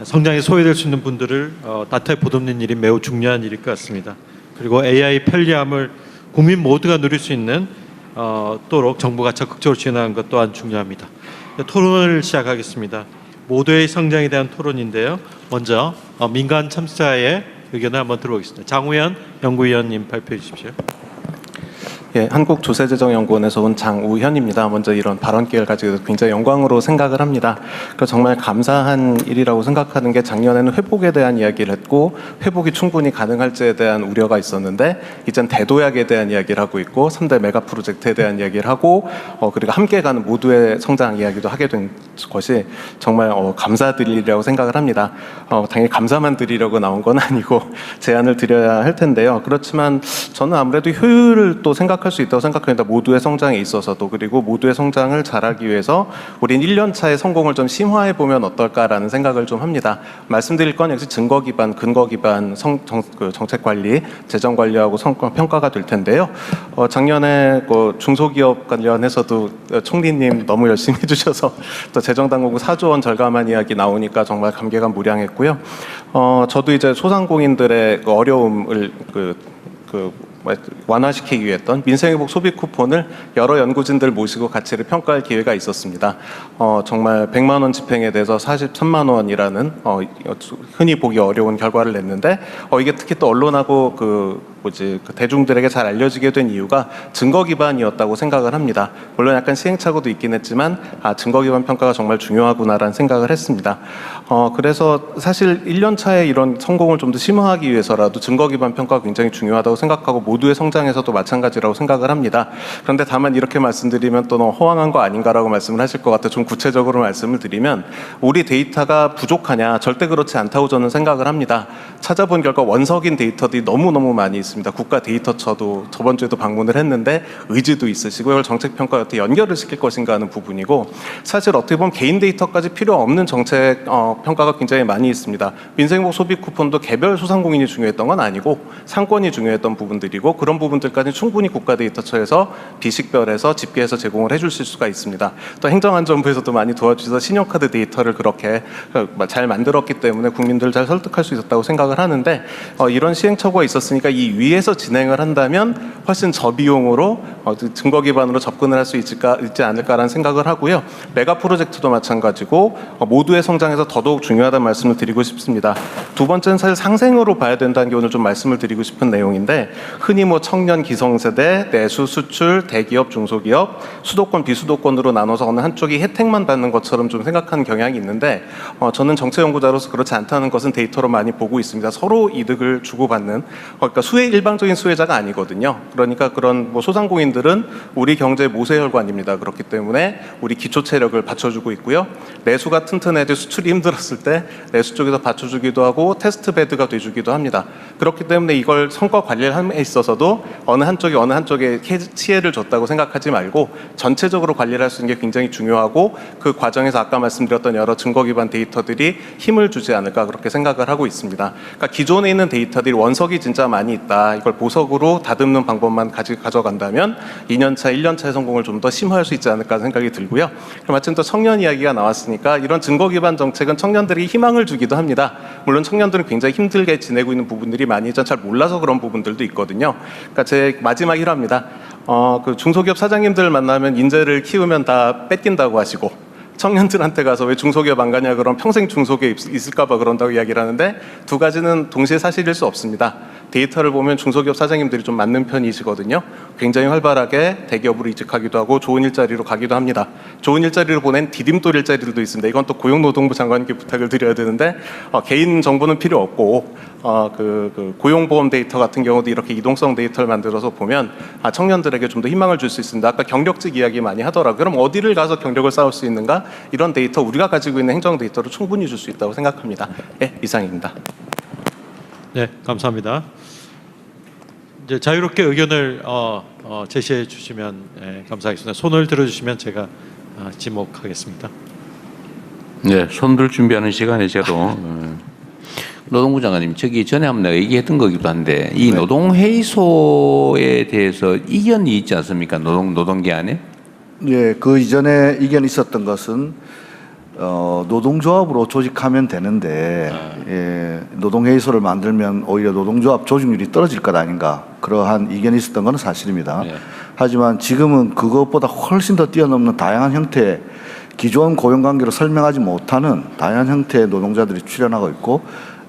성장에 소외될 수 있는 분들을 다투에 보듬는 일이 매우 중요한 일일 것 같습니다. 그리고 AI 편리함을 국민 모두가 누릴 수 있는 또록 정부가 적극적으로 진행하는 것 또한 중요합니다. 토론을 시작하겠습니다. 모두의 성장에 대한 토론인데요. 먼저 민간 참여자의 의견을 한번 들어보겠습니다. 장우현 연구위원님 발표해 주십시오. 예, 한국조세재정연구원에서 온 장우현입니다. 먼저 이런 발언 기회를 가지고 굉장히 영광으로 생각을 합니다. 정말 감사한 일이라고 생각하는 게 작년에는 회복에 대한 이야기를 했고 회복이 충분히 가능할지에 대한 우려가 있었는데 이젠 대도약에 대한 이야기를 하고 있고 3대 메가 프로젝트에 대한 이야기를 하고 그리고 함께 가는 모두의 성장 이야기도 하게 된 것이 정말 감사드릴 일이라고 생각을 합니다. 당연히 감사만 드리려고 나온 건 아니고 제안을 드려야 할 텐데요. 그렇지만 저는 아무래도 효율을 또 생각할 수 있다고 생각합니다. 모두의 성장에 있어서도. 그리고 모두의 성장을 잘하기 위해서 우린 1년 차의 성공을 좀 심화해 보면 어떨까라는 생각을 좀 합니다. 말씀드릴 건 역시 증거 기반, 근거 기반 정책 관리, 재정 관리하고 성과 평가가 될 텐데요. 작년에 중소기업 관련해서도 총리님 너무 열심히 해주셔서 또 재정당국은 4조 원 절감한 이야기 나오니까 정말 감개무량했고요. 저도 이제 소상공인들의 어려움을 완화시키기 위해 했던 민생회복 소비 쿠폰을 여러 연구진들 모시고 가치를 평가할 기회가 있었습니다. 정말 100만 원 집행에 대해서 43만 원이라는 흔히 보기 어려운 결과를 냈는데 이게 특히 또 언론하고 대중들에게 잘 알려지게 된 이유가 증거 기반이었다고 생각을 합니다. 물론 약간 시행착오도 있긴 했지만 증거 기반 평가가 정말 중요하구나라는 생각을 했습니다. 그래서 사실 1년 차에 이런 성공을 좀 더 심화하기 위해서라도 증거 기반 평가가 굉장히 중요하다고 생각하고 모두의 성장에서도 마찬가지라고 생각을 합니다. 그런데 다만 이렇게 말씀드리면 또 너무 허황한 거 아닌가라고 말씀을 하실 것 같아요. 좀 구체적으로 말씀을 드리면 우리 데이터가 부족하냐? 절대 그렇지 않다고 저는 생각을 합니다. 찾아본 결과 원석인 데이터들이 너무너무 많이 있습니다. 국가 데이터처도 저번 주에도 방문을 했는데 의지도 있으시고 이걸 정책평가에 어떻게 연결을 시킬 것인가 하는 부분이고 사실 어떻게 보면 개인 데이터까지 필요 없는 정책 평가가 굉장히 많이 있습니다. 민생복 소비 쿠폰도 개별 소상공인이 중요했던 건 아니고 상권이 중요했던 부분들이고 그런 부분들까지 충분히 국가 데이터처에서 비식별해서 집계해서 제공을 해주실 수가 있습니다. 또 행정안전부에서도 많이 도와주셔서 신용카드 데이터를 그렇게 잘 만들었기 때문에 국민들을 잘 설득할 수 있었다고 생각을 하는데 이런 시행착오가 있었으니까 이 위에서 진행을 한다면 훨씬 저비용으로 증거 기반으로 접근을 할 수 있지 않을까라는 생각을 하고요. 메가 프로젝트도 마찬가지고 모두의 성장에서 더더욱 중요하다는 말씀을 드리고 싶습니다. 두 번째는 사실 상생으로 봐야 된다는 게 오늘 좀 말씀을 드리고 싶은 내용인데 흔히 청년 기성세대, 내수, 수출, 대기업, 중소기업, 수도권, 비수도권으로 나눠서 어느 한쪽이 혜택만 받는 것처럼 좀 생각하는 경향이 있는데 저는 정책연구자로서 그렇지 않다는 것은 데이터로 많이 보고 있습니다. 서로 이득을 주고받는 그러니까 일방적인 수혜자가 아니거든요. 그러니까 그런 소상공인들은 우리 경제의 모세혈관입니다. 그렇기 때문에 우리 기초 체력을 받쳐주고 있고요. 내수가 튼튼해져 수출이 힘들었을 때 내수 쪽에서 받쳐주기도 하고 테스트 베드가 돼주기도 합니다. 그렇기 때문에 이걸 성과 관리를 함에 있어서도 어느 한쪽에 치해를 줬다고 생각하지 말고 전체적으로 관리를 할 수 있는 게 굉장히 중요하고 그 과정에서 아까 말씀드렸던 여러 증거 기반 데이터들이 힘을 주지 않을까 그렇게 생각을 하고 있습니다. 그러니까 기존에 있는 데이터들이 원석이 진짜 많이 있다. 이걸 보석으로 다듬는 방법만 가져간다면 2년차, 1년차의 성공을 좀 더 심화할 수 있지 않을까 생각이 들고요. 마침 또 청년 이야기가 나왔으니까 이런 증거 기반 정책은 청년들에게 희망을 주기도 합니다. 물론 청년들은 굉장히 힘들게 지내고 있는 부분들이 많이 잘 몰라서 그런 부분들도 있거든요. 그러니까 제 마지막 일화입니다. 중소기업 사장님들 만나면 인재를 키우면 다 뺏긴다고 하시고 청년들한테 가서 왜 중소기업 안 가냐 그러면 평생 중소기업 있을까 봐 그런다고 이야기를 하는데 두 가지는 동시에 사실일 수 없습니다. 데이터를 보면 중소기업 사장님들이 좀 맞는 편이시거든요. 굉장히 활발하게 대기업으로 이직하기도 하고 좋은 일자리로 가기도 합니다. 좋은 일자리로 보낸 디딤돌 일자리들도 있습니다. 이건 또 고용노동부 장관님께 부탁을 드려야 되는데 개인 정보는 필요 없고 고용보험 데이터 같은 경우도 이렇게 이동성 데이터를 만들어서 보면 청년들에게 좀 더 희망을 줄 수 있습니다. 아까 경력직 이야기 많이 하더라고요. 그럼 어디를 가서 경력을 쌓을 수 있는가? 이런 데이터 우리가 가지고 있는 행정 데이터를 충분히 줄 수 있다고 생각합니다. 네, 이상입니다. 네, 감사합니다. 이제 자유롭게 의견을 제시해 주시면 감사하겠습니다. 손을 들어주시면 제가 지목하겠습니다. 네, 손들 준비하는 시간에 저도 노동부 장관님 저기 전에 한번 내가 얘기했던 거기도 한데 이 네. 노동회의소에 대해서 이견이 있지 않습니까? 노동계 안에? 예, 그 이전에 이견이 있었던 것은 노동조합으로 조직하면 되는데 노동회의소를 만들면 오히려 노동조합 조직률이 떨어질 것 아닌가 그러한 이견이 있었던 것은 사실입니다. 네. 하지만 지금은 그것보다 훨씬 더 뛰어넘는 다양한 형태의 기존 고용관계로 설명하지 못하는 다양한 형태의 노동자들이 출현하고 있고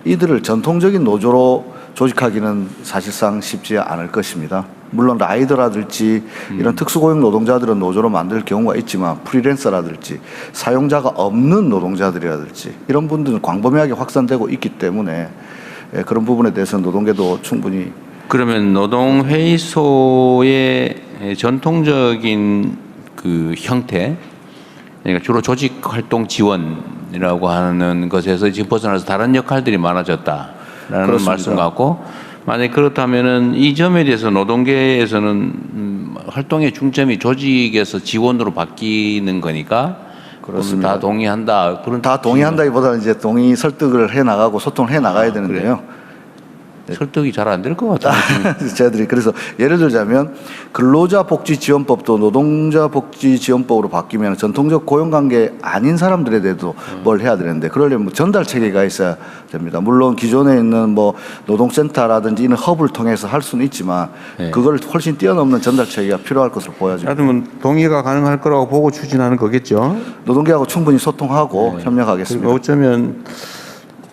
이들을 전통적인 노조로 조직하기는 사실상 쉽지 않을 것입니다. 물론 라이더라든지 이런 특수고용 노동자들은 노조로 만들 경우가 있지만 프리랜서라든지 사용자가 없는 노동자들이라든지 이런 분들은 광범위하게 확산되고 있기 때문에 그런 부분에 대해서는 노동계도 충분히 그러면 노동회의소의 전통적인 그 형태, 그러니까 주로 조직 활동 지원이라고 하는 것에서 지금 벗어나서 다른 역할들이 많아졌다라는 그렇습니다. 말씀 같고, 만약 그렇다면은 이 점에 대해서 노동계에서는 활동의 중점이 조직에서 지원으로 바뀌는 거니까 그렇습니다. 다 동의한다. 그런 다 동의한다기보다는 이제 동의 설득을 해 나가고 소통을 해 나가야 되는데요. 설득이 잘 안 될 것 같아요. 저희들이 그래서 예를 들자면 근로자복지지원법도 노동자복지지원법으로 바뀌면 전통적 고용관계 아닌 사람들에 대해서 뭘 해야 되는데 그러려면 뭐 전달 체계가 있어야 됩니다. 물론 기존에 있는 뭐 노동센터라든지 이런 허브를 통해서 할 수는 있지만 네. 그걸 훨씬 뛰어넘는 전달 체계가 필요할 것으로 보여집니다. 하여튼 동의가 가능할 거라고 보고 추진하는 거겠죠. 노동계하고 충분히 소통하고 협력하겠습니다. 그리고 어쩌면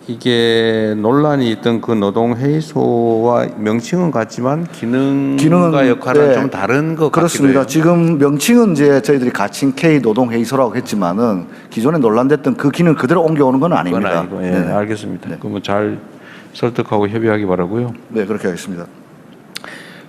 이게 논란이 있던 그 노동회의소와 명칭은 같지만 기능과 역할은 네, 좀 다른 것 그렇습니다. 같기도 해요. 지금 명칭은 이제 저희들이 가칭 K 노동회의소라고 했지만은 기존에 논란됐던 그 기능 그대로 옮겨오는 건 그건 아닙니다. 아니고, 예, 네. 알겠습니다. 그러면 잘 설득하고 협의하기 바라고요. 네, 그렇게 하겠습니다.